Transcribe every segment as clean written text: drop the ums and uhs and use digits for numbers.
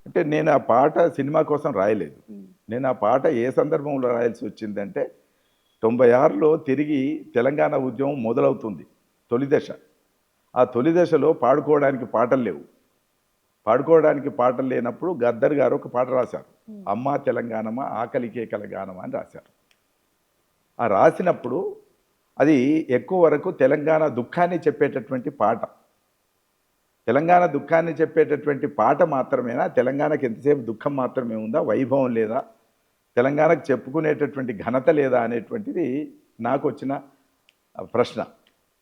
అంటే నేను ఆ పాట సినిమా కోసం రాయలేదు. నేను ఆ పాట ఏ సందర్భంలో రాయాల్సి వచ్చిందంటే 96లో తిరిగి తెలంగాణ ఉద్యమం మొదలవుతుంది తొలి దశ. ఆ తొలి దశలో పాడుకోవడానికి పాటలు లేవు. పాడుకోవడానికి పాటలు లేనప్పుడు గద్దర్ గారు ఒక పాట రాశారు. అమ్మా తెలంగాణమా ఆకలి కేకల గానమా అని రాశారు. ఆ రాసినప్పుడు అది ఎక్కువ వరకు తెలంగాణ దుఃఖాన్ని చెప్పేటటువంటి పాట. తెలంగాణ దుఃఖాన్ని చెప్పేటటువంటి పాట మాత్రమేనా? తెలంగాణకి ఎంతసేపు దుఃఖం మాత్రమే ఉందా? వైభవం లేదా? తెలంగాణకు చెప్పుకునేటటువంటి ఘనత లేదా అనేటువంటిది నాకు వచ్చిన ప్రశ్న,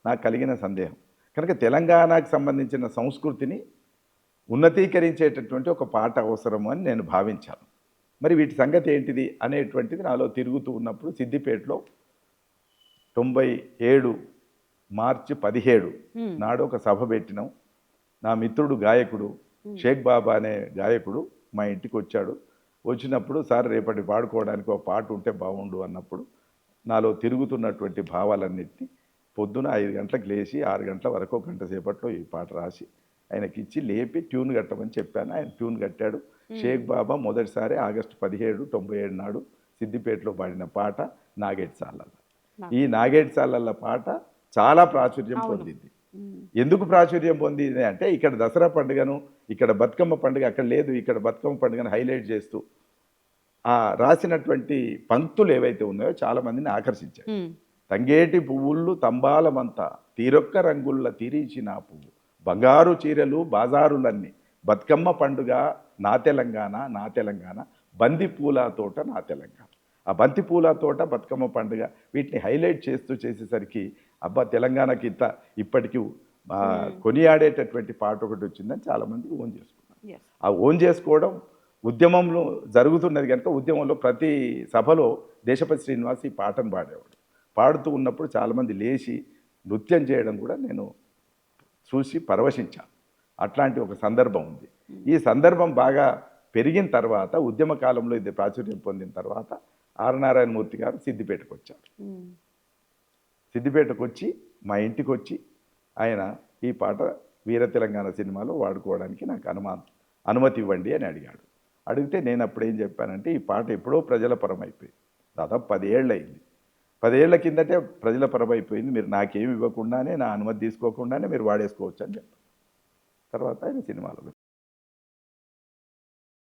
నాకు కలిగిన సందేహం. కనుక తెలంగాణకు సంబంధించిన సంస్కృతిని ఉన్నతీకరించేటటువంటి ఒక పాట అవసరము అని నేను భావించాను. మరి వీటి సంగతి ఏంటిది అనేటువంటిది నాలో తిరుగుతూ ఉన్నప్పుడు సిద్దిపేటలో 97 మార్చి 17 నాడు ఒక సభ పెట్టినాం. నా మిత్రుడు గాయకుడు షేక్ బాబా అనే గాయకుడు మా ఇంటికి వచ్చాడు. వచ్చినప్పుడు సార్ రేపటి పాడుకోవడానికి ఒక పాట ఉంటే బాగుండు అన్నప్పుడు నాలో తిరుగుతున్నటువంటి భావాలన్నింటినీ పొద్దున 5 గంటలకు లేచి 6 గంటల వరకు ఒక గంట సేపట్లో ఈ పాట రాసి ఆయనకి ఇచ్చి లేపి ట్యూన్ కట్టమని చెప్పాను. ఆయన ట్యూన్ కట్టాడు. షేక్ బాబా మొదటిసారి ఆగస్టు 17, 97 నాడు సిద్దిపేటలో పాడిన పాట నాగేటి సాలల్ల. ఈ నాగేటి సాలల్ల పాట చాలా ప్రాచుర్యం పొందింది. ఎందుకు ప్రాచుర్యం పొందింది అంటే ఇక్కడ దసరా పండుగను, ఇక్కడ బతుకమ్మ పండుగ అక్కడ లేదు, ఇక్కడ బతుకమ్మ పండుగను హైలైట్ చేస్తూ ఆ రాసినటువంటి పంక్తులు ఏవైతే ఉన్నాయో చాలా మందిని ఆకర్షించాయి. తంగేటి పువ్వుళ్ళు తంబాలమంతా తీరొక్క రంగుల్ల తిరిచిన పువ్వు బంగారు చీరలు బాజారులన్నీ బతుకమ్మ పండుగ నా తెలంగాణ నా తెలంగాణ బంతి పూల తోట నా తెలంగాణ. ఆ బంతి పూల తోట బతుకమ్మ పండుగ వీటిని హైలైట్ చేస్తూ చేసేసరికి అబ్బా తెలంగాణకి ఇంత ఇప్పటికీ కొనియాడేటటువంటి పాట ఒకటి వచ్చిందని చాలామంది ఓన్ చేసుకున్నారు. ఆ ఓన్ చేసుకోవడం ఉద్యమంలో జరుగుతున్నది కనుక ఉద్యమంలో ప్రతి సభలో దేశపతి శ్రీనివాస్ ఈ పాటను పాడేవాడు. పాడుతూ ఉన్నప్పుడు చాలామంది లేచి నృత్యం చేయడం కూడా నేను చూసి పరవశించాను. అట్లాంటి ఒక సందర్భం ఉంది. ఈ సందర్భం బాగా పెరిగిన తర్వాత ఉద్యమ కాలంలో ఇది ప్రాచుర్యం పొందిన తర్వాత ఆర్నారాయణమూర్తి గారు సిద్దిపేటకు వచ్చారు. సిద్దిపేటకు వచ్చి మా ఇంటికి వచ్చి ఆయన ఈ పాట వీర తెలంగాణ సినిమాలో వాడుకోవడానికి నాకు అనుమతి ఇవ్వండి అని అడిగాడు. అడిగితే నేను అప్పుడు ఏం చెప్పానంటే ఈ పాట ఎప్పుడో ప్రజల పరం అయిపోయింది. దాదాపు 10 ఏళ్ళు అయింది. 10 ఏళ్ల కిందటే ప్రజల పరం అయిపోయింది. మీరు నాకేమి ఇవ్వకుండానే నా అనుమతి తీసుకోకుండానే మీరు వాడేసుకోవచ్చు అని చెప్పాను. తర్వాత ఆయన సినిమాలో